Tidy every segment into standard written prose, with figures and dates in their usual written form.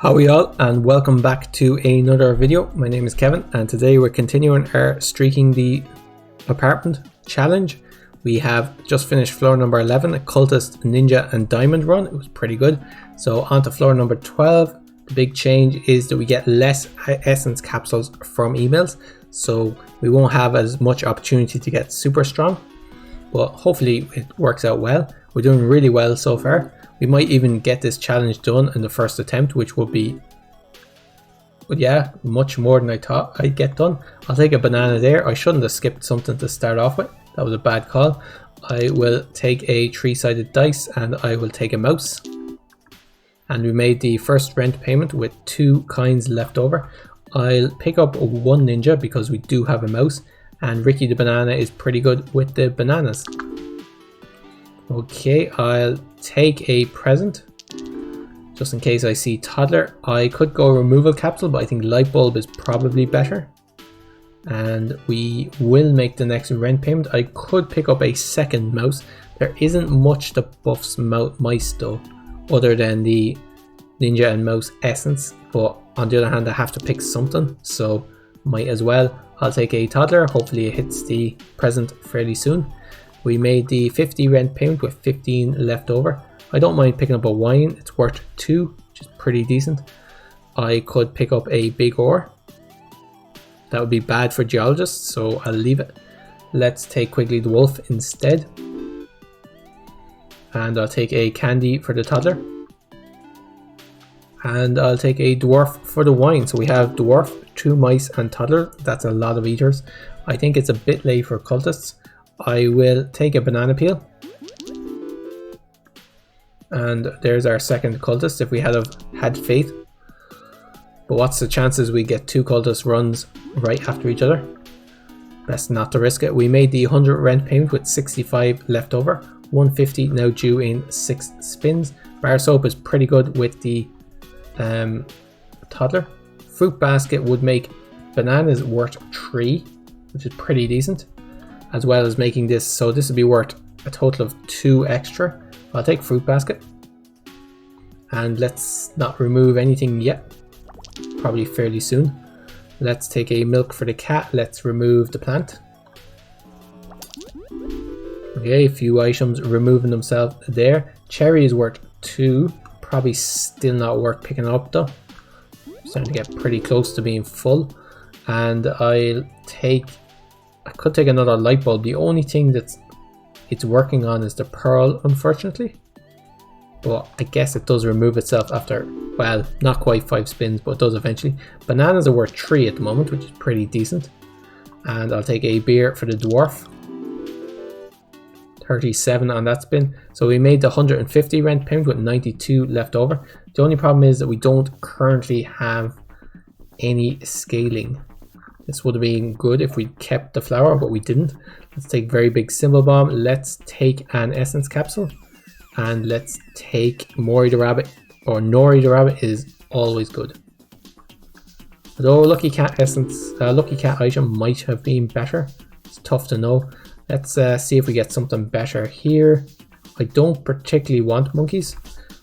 Howdy all, and welcome back to another video. My name is Kevin, and today we're continuing our streaking the apartment challenge. We have just finished floor number 11, occultist, ninja and diamond run. It was pretty good. So on to floor number 12. The big change is that we get less essence capsules from emails, so we won't have as much opportunity to get super strong, but hopefully it works out well. We're doing really well so far. We might even get this challenge done in the first attempt, which will be, but yeah, much more than I thought I'd get done. I'll take a banana there. I shouldn't have skipped something to start off with. That was a bad call. I will take a 3-sided dice and I will take a mouse. And we made the first rent payment with 2 coins left over. I'll pick up 1 ninja because we do have a mouse, and Ricky the banana is pretty good with the bananas. Okay, I'll take a present just in case I see toddler. I could go removal capsule, but I think light bulb is probably better. And we will make the next rent payment. I could pick up a second mouse. There isn't much that buffs mice though, other than the ninja and mouse essence, but on the other hand I have to pick something, so might as well. I'll take a toddler. Hopefully it hits the present fairly soon. We made the 50 rent payment with 15 left over. I don't mind picking up a wine. It's worth 2, which is pretty decent. I could pick up a big ore. That would be bad for geologists, so I'll leave it. Let's take quickly the wolf instead. And I'll take a candy for the toddler. And I'll take a dwarf for the wine. So we have dwarf, 2 mice and toddler. That's a lot of eaters. I think it's a bit late for cultists. I will take a banana peel. And there's our second cultist if we had faith. But what's the chances we get 2 cultist runs right after each other? Best not to risk it. We made the 100 rent payment with 65 left over. 150 now due in 6 spins. Bar soap is pretty good with the toddler. Fruit basket would make bananas worth 3, which is pretty decent, as well as making this, so this would be worth a total of 2 extra. I'll take fruit basket, and let's not remove anything yet, probably fairly soon. Let's take a milk for the cat. Let's remove the plant. Okay, a few items removing themselves there. Cherry is worth 2, probably still not worth picking up though. Starting to get pretty close to being full. And I could take another light bulb. The only thing that it's working on is the pearl, unfortunately. But I guess it does remove itself after, well, not quite 5 spins, but it does eventually. Bananas are worth 3 at the moment, which is pretty decent. And I'll take a beer for the dwarf. 37 on that spin. So we made the 150 rent payment with 92 left over. The only problem is that we don't currently have any scaling. This would have been good if we kept the flower, but we didn't. Let's take very big symbol bomb. Let's take an essence capsule, and let's take Mori the rabbit, or Nori the rabbit is always good. Although lucky cat essence, lucky cat item might have been better. It's tough to know. Let's see if we get something better here. I don't particularly want monkeys.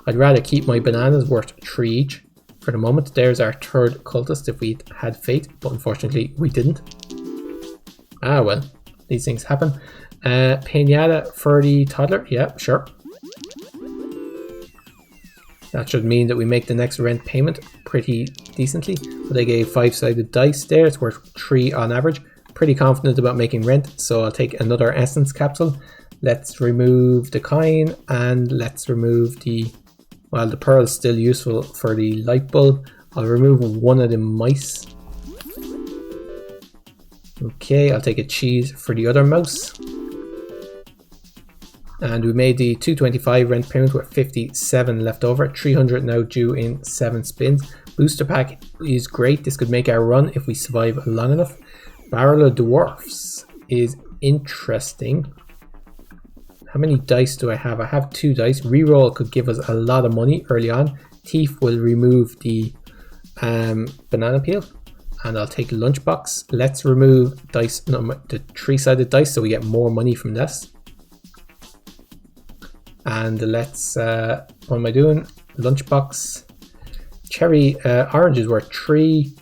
I'd rather keep my bananas worth 3 each. For the moment, there's our third cultist if we had faith, but unfortunately we didn't. Ah well, these things happen. Pinata for the toddler, yeah, sure. That should mean that we make the next rent payment pretty decently. But I gave 5-sided dice there, it's worth 3 on average. Pretty confident about making rent, so I'll take another essence capsule. Let's remove the coin, and let's remove the, well, the pearl is still useful for the light bulb. I'll remove 1 of the mice. Okay, I'll take a cheese for the other mouse. And we made the 225 rent payment with 57 left over. 300 now due in 7 spins. Booster pack is great. This could make our run if we survive long enough. Barrel of dwarfs is interesting. How many dice do I have? I have 2 dice. Reroll could give us a lot of money early on. Thief will remove the banana peel. And I'll take lunchbox. Let's remove dice number, the 3-sided dice, so we get more money from this. And let's, what am I doing? Lunchbox. Cherry orange is worth 3.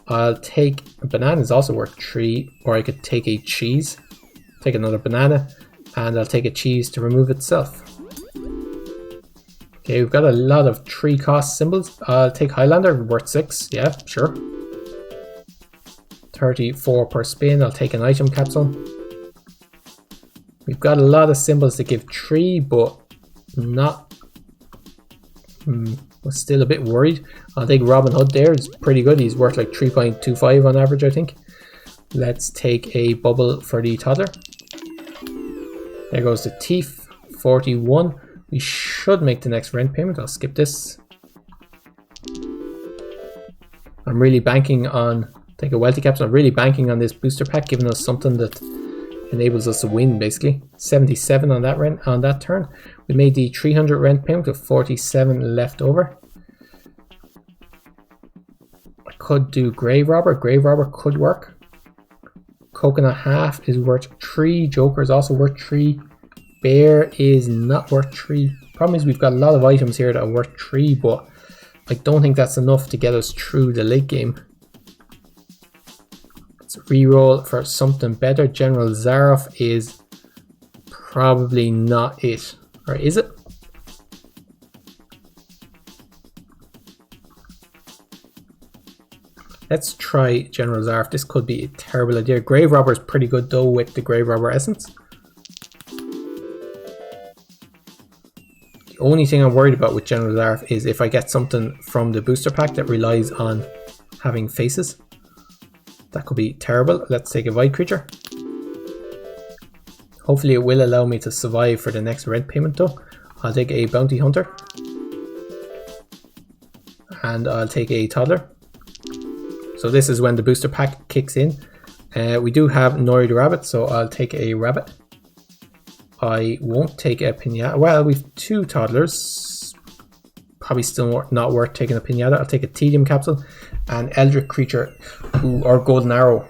I'll take a banana is also worth 3, or I could take a cheese. Take another banana, and I'll take a cheese to remove itself. Okay, we've got a lot of 3 cost symbols. I'll take Highlander, worth 6. Yeah, sure. 34 per spin. I'll take an item capsule. We've got a lot of symbols that give 3, but not. Was still a bit worried. I'll take Robin Hood there. It's pretty good. He's worth like 3.25 on average, I think. Let's take a bubble for the toddler. There goes the thief. 41. We should make the next rent payment. I'll skip this. I'm really banking on. Take a wealthy capsule. I'm really banking on this booster pack, giving us something that enables us to win, basically. 77 on that rent on that turn. We made the 300 rent payment with 47 left over. I could do grave robber. Grave robber could work. Coconut half is worth 3. Joker is also worth 3. Bear is not worth 3. Problem is we've got a lot of items here that are worth 3, but I don't think that's enough to get us through the late game. Let's reroll for something better. General Zaroff is probably not it. Or is it? Let's try General Zaroff. This could be a terrible idea. Grave Robber is pretty good though with the Grave Robber essence. The only thing I'm worried about with General Zaroff is if I get something from the booster pack that relies on having faces. That could be terrible. Let's take a Void Creature. Hopefully it will allow me to survive for the next rent payment though. I'll take a Bounty Hunter. And I'll take a Toddler. So this is when the booster pack kicks in. We do have Nori the Rabbit, so I'll take a Rabbit. I won't take a Pinata. Well, we've 2 Toddlers. Probably still not worth taking a Pinata. I'll take a Tedium Capsule and Eldritch Creature or Golden Arrow.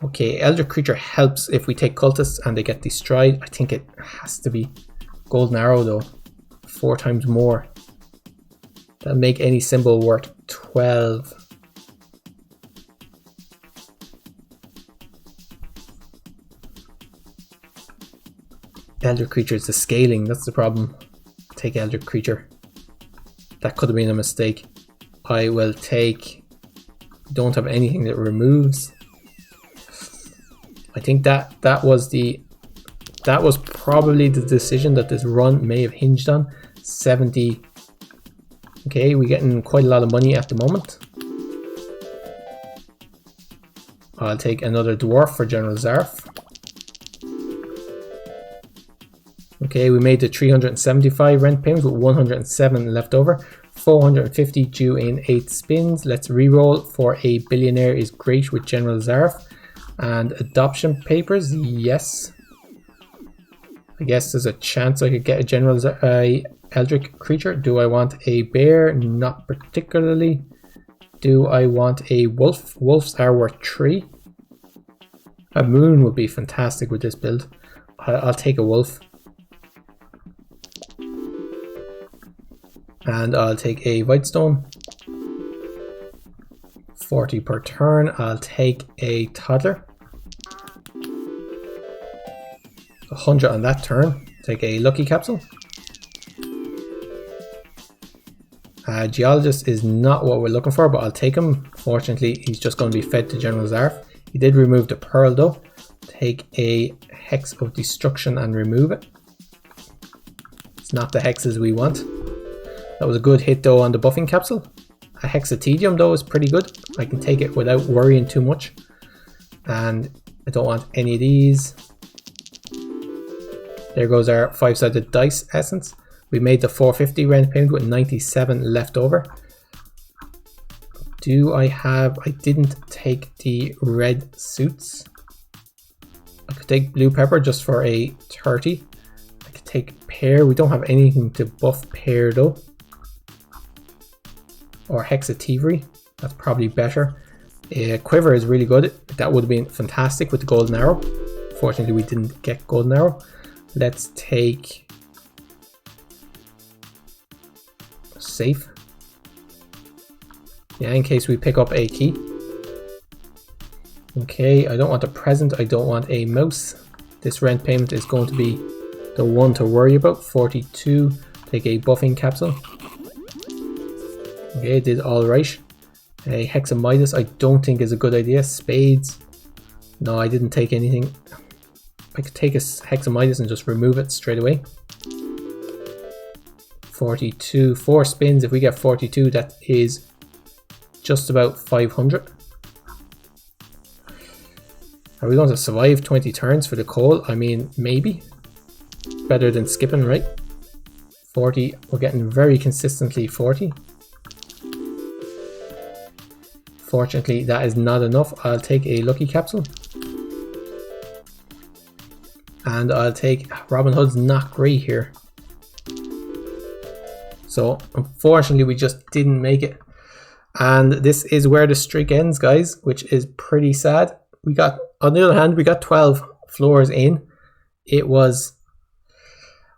Okay, Eldritch Creature helps if we take Cultists and they get destroyed. I think it has to be Golden Arrow though. 4 times more. That'll make any symbol worth 12. Eldritch Creature is the scaling, that's the problem. Take Eldritch Creature. That could have been a mistake. I will take. Don't have anything that removes. I think that was probably the decision that this run may have hinged on. 70. Okay, we're getting quite a lot of money at the moment. I'll take another dwarf for General Zaroff. Okay, we made the 375 rent payment with 107 left over. 450 due in 8 spins. Let's reroll for a billionaire is great with General Zaroff. And adoption papers, yes. I guess there's a chance I could get a General Eldritch Creature. Do I want a bear? Not particularly. Do I want a wolf? Wolves are worth 3. A moon would be fantastic with this build. I'll take a wolf. And I'll take a Whitestone. 40 per turn. I'll take a Toddler. 100 on that turn. Take a Lucky Capsule. Geologist is not what we're looking for, but I'll take him. Fortunately, he's just going to be fed to General Zaroff. He did remove the Pearl though. Take a Hex of Destruction and remove it. It's not the hexes we want. That was a good hit though on the buffing capsule. A Hexatedium though is pretty good. I can take it without worrying too much. And I don't want any of these. There goes our 5-sided dice essence. We made the 450 rent payment with 97 left over. Do I have... I didn't take the red suits. I could take blue pepper just for a 30. I could take pear. We don't have anything to buff pear though. Or Hexathievery. That's probably better. Quiver is really good. That would have been fantastic with the golden arrow. Fortunately, we didn't get golden arrow. Let's take... Safe. Yeah, in case we pick up a key. Okay, I don't want a present, I don't want a mouse. This rent payment is going to be the one to worry about. 42, take a buffing capsule. Okay, did alright. A hexamitis I don't think is a good idea. Spades, no, I didn't take anything. I could take a hexamitis and just remove it straight away. 42, 4 spins. If we get 42, that is just about 500. Are we going to survive 20 turns for the coal? I mean, maybe. Better than skipping, right? 40, we're getting very consistently 40. Fortunately, that is not enough. I'll take a lucky capsule. And I'll take Robin Hood's not great here. So, unfortunately, we just didn't make it. And this is where the streak ends, guys, which is pretty sad. We got, on the other hand, we got 12 floors in. We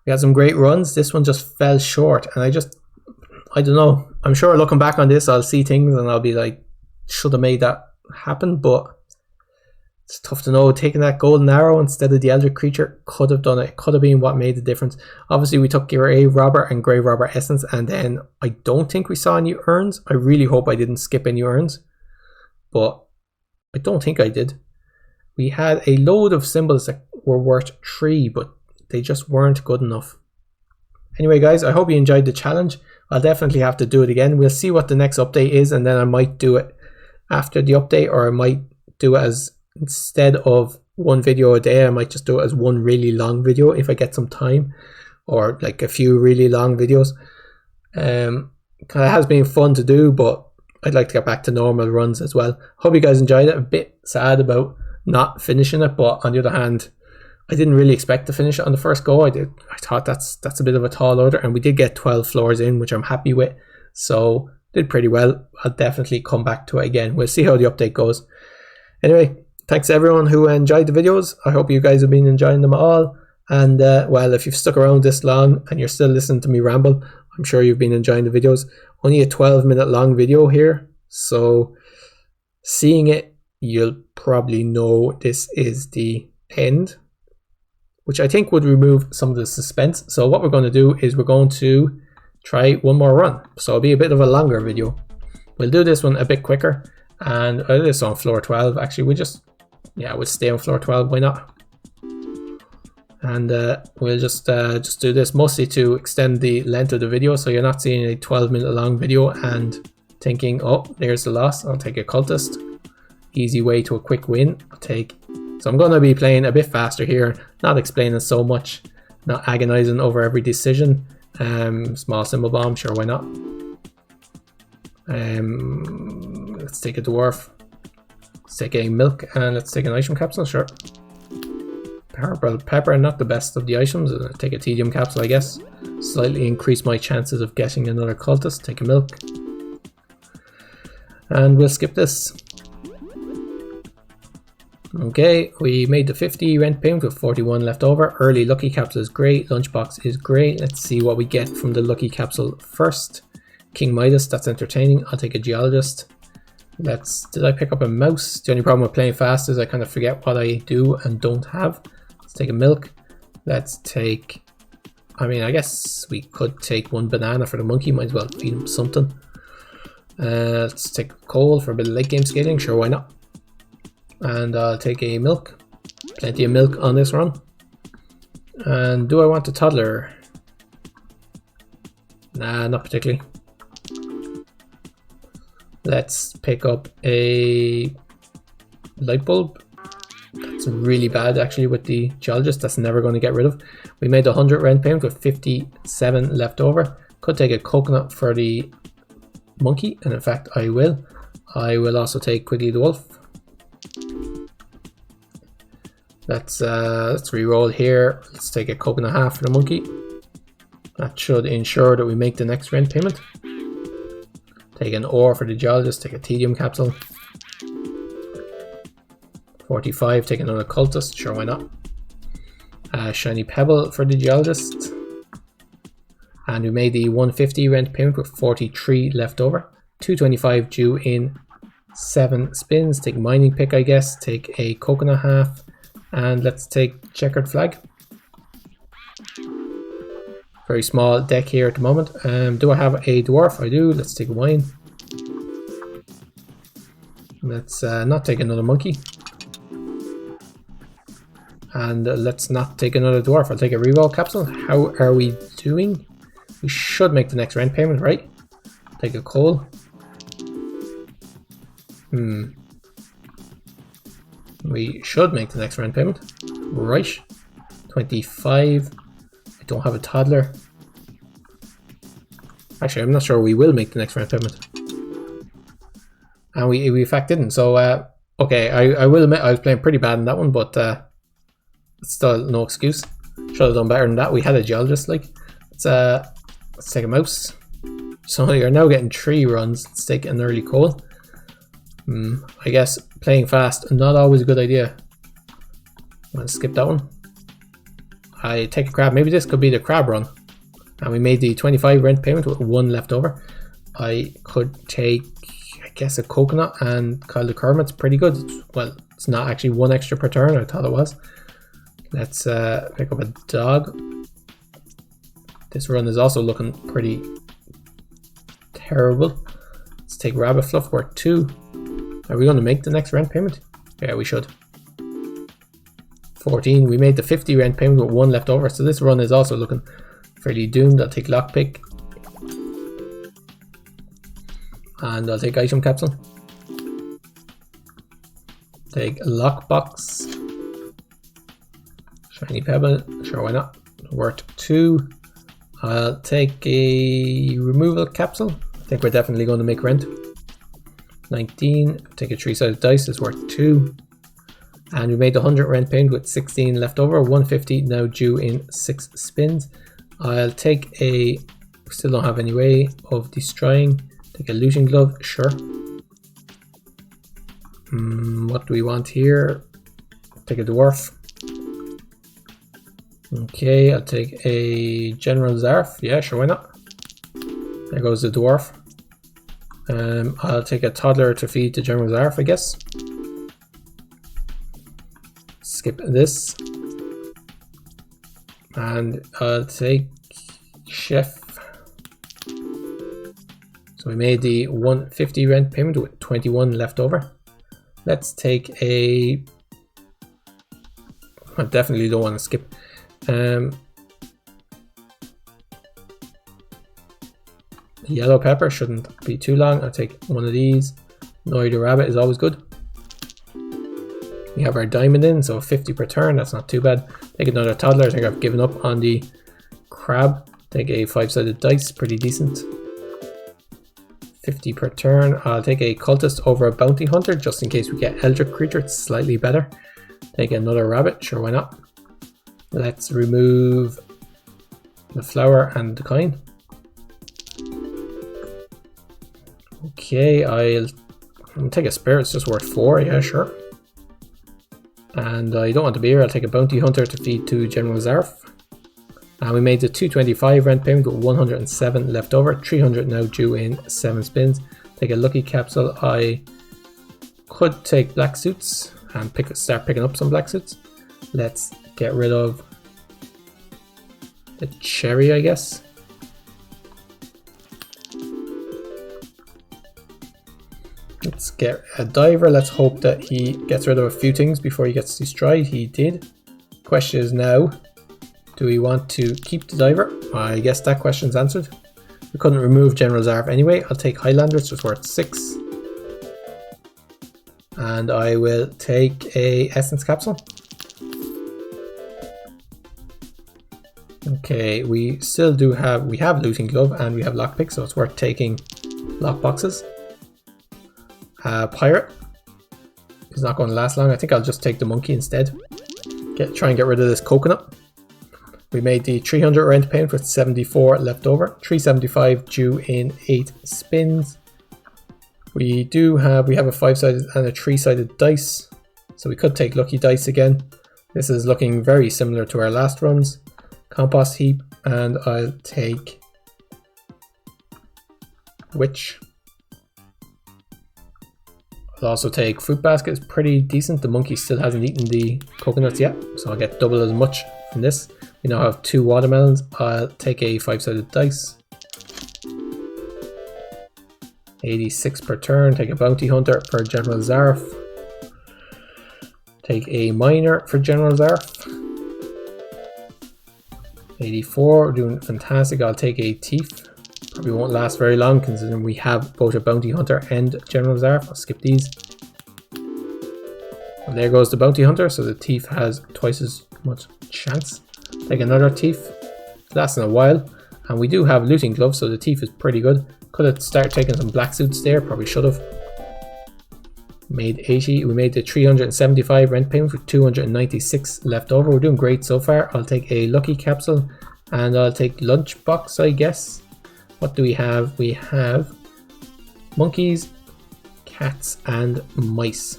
had some great runs. This one just fell short, and I don't know. I'm sure looking back on this, I'll see things and I'll be like, should have made that happen, but it's tough to know. Taking that golden arrow instead of the eldritch creature could have done it. Could have been what made the difference. Obviously, we took Grey Robber and Grey Robber Essence, and then I don't think we saw any urns. I really hope I didn't skip any urns, but I don't think I did. We had a load of symbols that were worth 3, but they just weren't good enough. Anyway, guys, I hope you enjoyed the challenge. I'll definitely have to do it again. We'll see what the next update is, and then I might do it after the update, or I might do it as, instead of one video a day, I might just do it as one really long video if I get some time, or like a few really long videos. It has been fun to do, but I'd like to get back to normal runs as well. Hope you guys enjoyed it. A bit sad about not finishing it, but on the other hand, I didn't really expect to finish it on the first go. I thought that's a bit of a tall order, and we did get 12 floors in, which I'm happy with, so did pretty well. I'll definitely come back to it again. We'll see how the update goes. Anyway, thanks to everyone who enjoyed the videos. I hope you guys have been enjoying them all, and well, if you've stuck around this long and you're still listening to me ramble, I'm sure you've been enjoying the videos. Only a 12-minute long video here, so seeing it, you'll probably know this is the end, which I think would remove some of the suspense. So what we're going to do is we're going to try one more run. So it'll be a bit of a longer video. We'll do this one a bit quicker, and this on floor 12. Actually, we'll stay on floor 12. Why not? And we'll just do this mostly to extend the length of the video, so you're not seeing a 12-minute long video and thinking, oh, there's the loss. I'll take a cultist. Easy way to a quick win. So I'm going to be playing a bit faster here, not explaining so much, not agonizing over every decision. Small symbol bomb, sure, why not? Let's take a dwarf. Let's take a milk, and let's take an item capsule, sure. Pepper, not the best of the items. Take a tedium capsule, I guess. Slightly increase my chances of getting another cultist. Take a milk. And we'll skip this. Okay, we made the 50 rent payment with 41 left over. Early lucky capsule is great. Lunchbox is great. Let's see what we get from the lucky capsule first. King Midas, that's entertaining. I'll take a geologist. Did I pick up a mouse? The only problem with playing fast is I kind of forget what I do and don't have. Let's take a milk. Let's take, I mean, I guess we could take one banana for the monkey. Might as well feed him something. Let's take coal for a bit of late game scaling. Sure, why not? And I'll take a milk. Plenty of milk on this run. And do I want a toddler? Nah, not particularly. Let's pick up a light bulb. That's really bad actually with the geologist. That's never going to get rid of. We made 100 rent payment with 57 left over. Could take a coconut for the monkey, and in fact I will. I will also take Quigley the wolf. Let's re-roll here. Let's take a coconut half for the monkey. That should ensure that we make the next rent payment. Take an ore for the geologist. Take a tedium capsule. 45. Take another cultist. Sure, why not? Shiny pebble for the geologist. And we made the 150 rent payment with 43 left over. 225 due in 7 spins. Take mining pick, I guess. Take a coconut half. And let's take checkered flag. Very small deck here at the moment. Do I have a dwarf? I do. Let's take a wine. Let's not take another monkey. And let's not take another dwarf. I'll take a reroll capsule. How are we doing? We should make the next rent payment, right? Take a coal. We should make the next rent payment. Right. 25. I don't have a toddler. Actually, I'm not sure we will make the next rent payment. And we in fact didn't. So, okay, I will admit I was playing pretty bad in that one, but still no excuse. Should have done better than that. We had a geologist, like. Let's take a mouse. So you're now getting 3 runs. Let's take an early coal. I guess playing fast, not always a good idea. I'm gonna skip that one. I take a crab. Maybe this could be the crab run. And we made the 25 rent payment with 1 left over. I could take, I guess, a coconut and Kyle the Kermit's pretty good. Well, it's not actually 1 extra per turn. I thought it was. Let's pick up a dog. This run is also looking pretty terrible. Let's take rabbit fluff worth 2. Are we going to make the next rent payment? Yeah, we should. 14. We made the 50 rent payment with 1 left over. So this run is also looking fairly doomed. I'll take lockpick. And I'll take item capsule. Take lockbox. Shiny pebble. Sure, why not? Worth 2. I'll take a removal capsule. I think we're definitely going to make rent. 19. Take a 3-sided dice. It's worth 2. And we made the 100 rent payment with 16 left over. 150 now due in 6 spins. I'll take a... Still don't have any way of destroying. Take a looting glove. Sure. What do we want here? Take a dwarf. Okay, I'll take a General Zarf. Yeah, sure, why not? There goes the dwarf. I'll take a toddler to feed the General Zarf, I guess. Skip this. And I'll take chef. So we made the 150 rent payment with 21 left over. Let's take a... I definitely don't want to skip. Yellow pepper shouldn't be too long. I'll take one of these. Noy the rabbit is always good. We have our diamond in, so 50 per turn. That's not too bad. Take another toddler. I think I've given up on the crab. Take a 5-sided dice. Pretty decent. 50 per turn. I'll take a cultist over a bounty hunter just in case we get eldritch creature. It's slightly better. Take another rabbit. Sure, why not? Let's remove the flower and the coin. Okay, I'll take a spirit. It's just worth 4. Yeah, sure. And I don't want the beer. I'll take a bounty hunter to feed to General Zarf. And we made the 225 rent payment with 107 left over. 300 now due in 7 spins. Take a lucky capsule. I could take black suits and start picking up some black suits. Let's get rid of the cherry, I guess. Let's get a diver. Let's hope that he gets rid of a few things before he gets destroyed. He did. Question is now, do we want to keep the diver? I guess that question's answered. We couldn't remove General Zarf anyway. I'll take Highlander, it's just worth 6. And I will take a essence capsule. Okay, we still do have, we have looting glove and we have lockpick, so it's worth taking lockboxes. Pirate is not going to last long. I think I'll just take the monkey instead. Try and get rid of this coconut. We made the 300 rent payment with 74 left over. 375 due in 8 spins. We have a 5-sided and a 3-sided dice, so we could take lucky dice again. This is looking very similar to our last runs. Compost heap, and I'll take witch. I'll also take fruit basket, it's pretty decent. The monkey still hasn't eaten the coconuts yet, so I'll get double as much from this. We now have 2 watermelons. I'll take a 5-sided dice. 86 per turn, take a bounty hunter for General Zarf. Take a miner for General Zarf. 84, we're doing fantastic. I'll take a thief. Probably won't last very long considering we have both a bounty hunter and General Zarf. I'll skip these. And there goes the bounty hunter, so the thief has twice as much chance. Take another thief. It's lasting a while. And we do have looting gloves, so the thief is pretty good. Could have started taking some black suits there, probably should have. Made 80. We made the 375 rent payment with 296 left over. We're doing great so far. I'll take a lucky capsule and I'll take lunchbox, I guess. What do we have? We have monkeys, cats, and mice.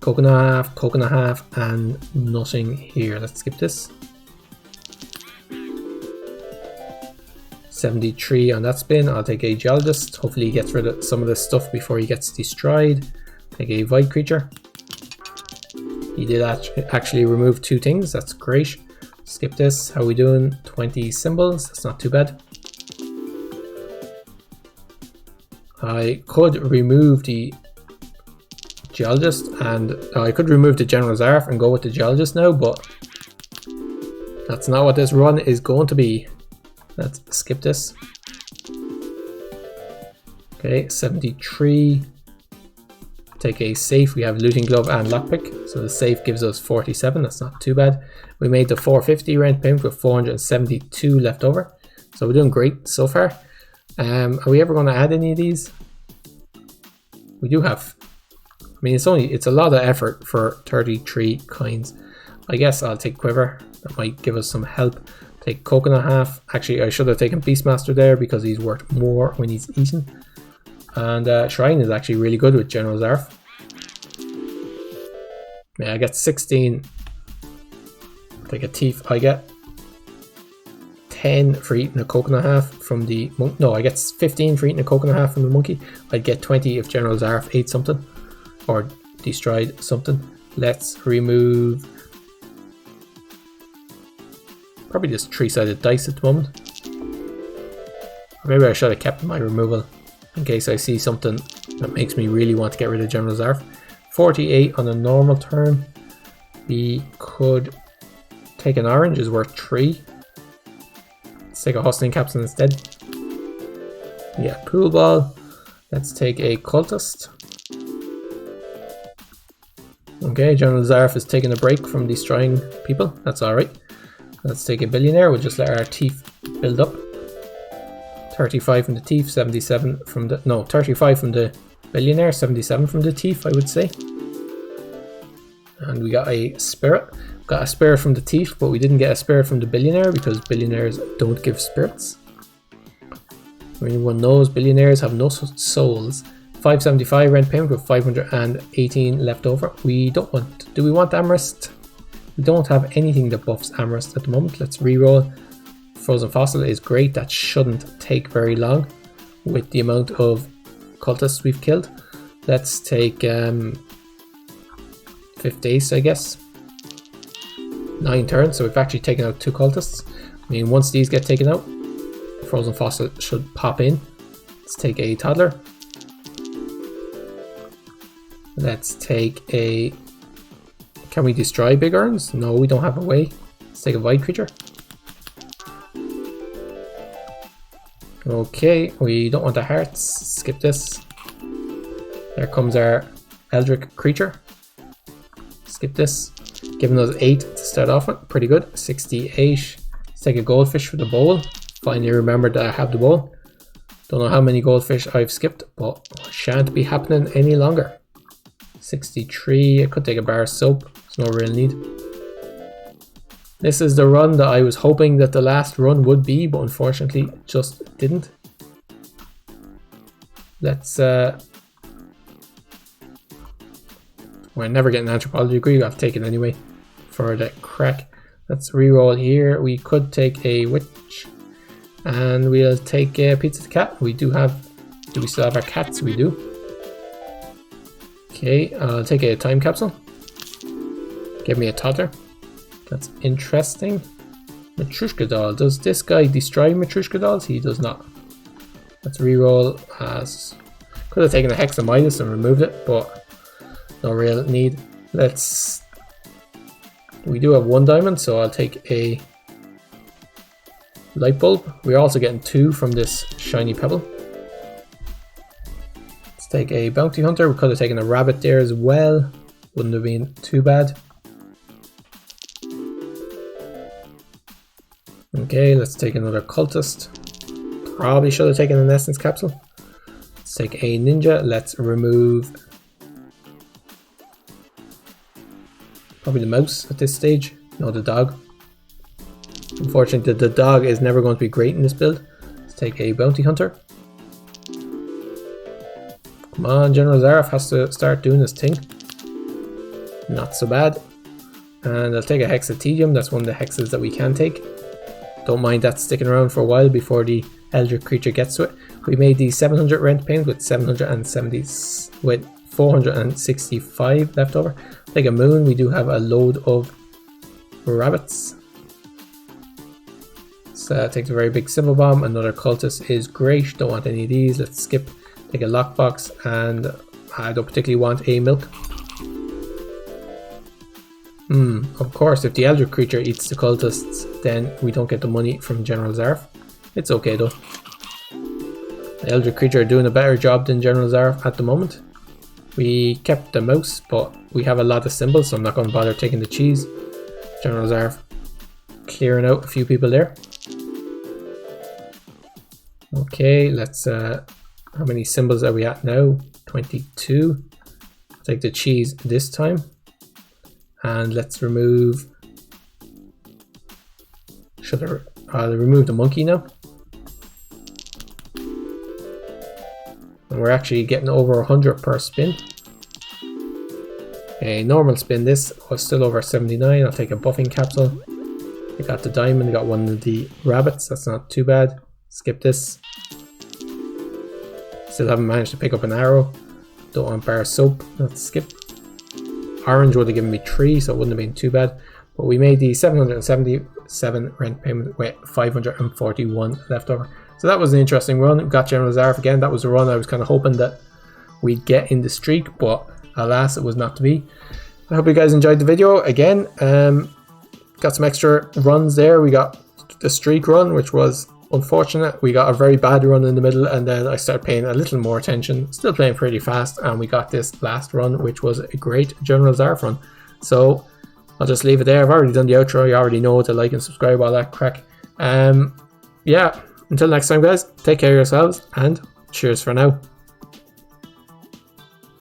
Coconut half, and nothing here. Let's skip this. 73 on that spin. I'll take a geologist. Hopefully he gets rid of some of this stuff before he gets destroyed. Take a void creature. He did actually remove 2 things. That's great. Skip this. How are we doing? 20 symbols. That's not too bad. I could remove the geologist and I could remove the General Zarf and go with the geologist now, but that's not what this run is going to be. Let's skip this. Okay, 73. Take a safe. We have looting glove and lockpick, so the safe gives us 47. That's not too bad. We made the 450 rent payment with 472 left over, so we're doing great so far. Are we ever going to add any of these? We do have. I mean, it's a lot of effort for 33 coins. I guess I'll take quiver. That might give us some help. Take coconut half. Actually, I should have taken Beastmaster there because he's worth more when he's eaten. And Shrine is actually really good with General Zarf. Yeah, I get 16. Take a thief. I get 10 for eating a coconut half from the monk. No, I get 15 for eating a coconut half from the monkey. I'd get 20 if General Zarf ate something or destroyed something. Let's remove probably just 3-sided dice at the moment. Or maybe I should have kept my removal in case I see something that makes me really want to get rid of General Zarf. 48 on a normal turn. We could take an orange, is worth 3. Let's take a hustling capsule instead. Yeah, pool ball. Let's take a cultist. Okay, General Zarf is taking a break from destroying people. That's alright. Let's take a billionaire. We'll just let our thief build up. 35 from the thief, 77 from the... No, 35 from the billionaire, 77 from the thief, I would say. And we got a spirit. Got a spirit from the thief, but we didn't get a spirit from the billionaire because billionaires don't give spirits. Everyone knows billionaires have no souls. 575 rent payment with 518 left over. We don't want... Do we want Amherst? We don't have anything that buffs Amherst at the moment. Let's reroll. Frozen Fossil is great. That shouldn't take very long with the amount of cultists we've killed. Let's take 5th Ace, I guess. 9 turns, so we've actually taken out 2 cultists. I mean, once these get taken out, Frozen Fossil should pop in. Let's take a toddler. Let's take a... Can we destroy big urns? No, we don't have a way. Let's take a void creature. Okay, we don't want the hearts. Skip this. There comes our Eldritch creature. Skip this. Giving us 8 to start off with. Pretty good. 68. Let's take a goldfish for the bowl. Finally remembered that I have the bowl. Don't know how many goldfish I've skipped, but shan't be happening any longer. 63. I could take a bar of soap. There's no real need. This is the run that I was hoping that the last run would be, but unfortunately just didn't. Let's we're never getting an anthropology degree, I'll take it anyway for the crack. Let's reroll here. We could take a witch and we'll take a pizza the cat. We do have, do we still have our cats? We do. Okay, I'll take a time capsule. Give me a toddler. That's interesting. Matryoshka doll. Does this guy destroy Matryoshka dolls? He does not. Let's reroll as... Could have taken a Hex of Midas and removed it, but no real need. We do have 1 diamond, so I'll take a light bulb. We're also getting 2 from this shiny pebble. Let's take a bounty hunter. We could have taken a rabbit there as well. Wouldn't have been too bad. Okay, let's take another cultist. Probably should have taken an essence capsule. Let's take a ninja. Let's remove probably the mouse at this stage. No, the dog. Unfortunately, the dog is never going to be great in this build. Let's take a bounty hunter. Come on, General Zaref has to start doing his thing. Not so bad. And I'll take a Hexatedium. That's one of the hexes that we can take. Don't mind that sticking around for a while before the Elder creature gets to it. We made the 700 rent payment with 465 left over. Take a moon. We do have a load of rabbits. So take the very big symbol bomb. Another cultist is great. Don't want any of these. Let's skip. Take a lockbox, and I don't particularly want a milk. Of course, if the Elder creature eats the cultists, then we don't get the money from General Zaref. It's okay though. The Elder creature are doing a better job than General Zaref at the moment. We kept the mouse, but we have a lot of symbols, so I'm not going to bother taking the cheese. General Zaref clearing out a few people there. Okay, let's how many symbols are we at now? 22. I'll take the cheese this time. And let's remove... I'll remove the monkey now. And we're actually getting over 100 per spin. A normal spin, this was still over 79. I'll take a buffing capsule. I got the diamond, I got one of the rabbits, that's not too bad. Skip this. Still haven't managed to pick up an arrow. Don't want bar of soap, let's skip. Orange would have given me 3, so it wouldn't have been too bad. But we made the 777 rent payment with 541 left over. So that was an interesting run. We got General Zaref again. That was a run I was kind of hoping that we'd get in the streak, but alas, it was not to be. I hope you guys enjoyed the video. Again, got some extra runs there. We got the streak run, which was unfortunate. We got a very bad run in the middle, and then I started paying a little more attention. Still playing pretty fast, and we got this last run, which was a great General Zaref run. So I'll just leave it there. I've already done the outro. You already know to like and subscribe, all that crack. Yeah, until next time guys, take care of yourselves, and cheers for now.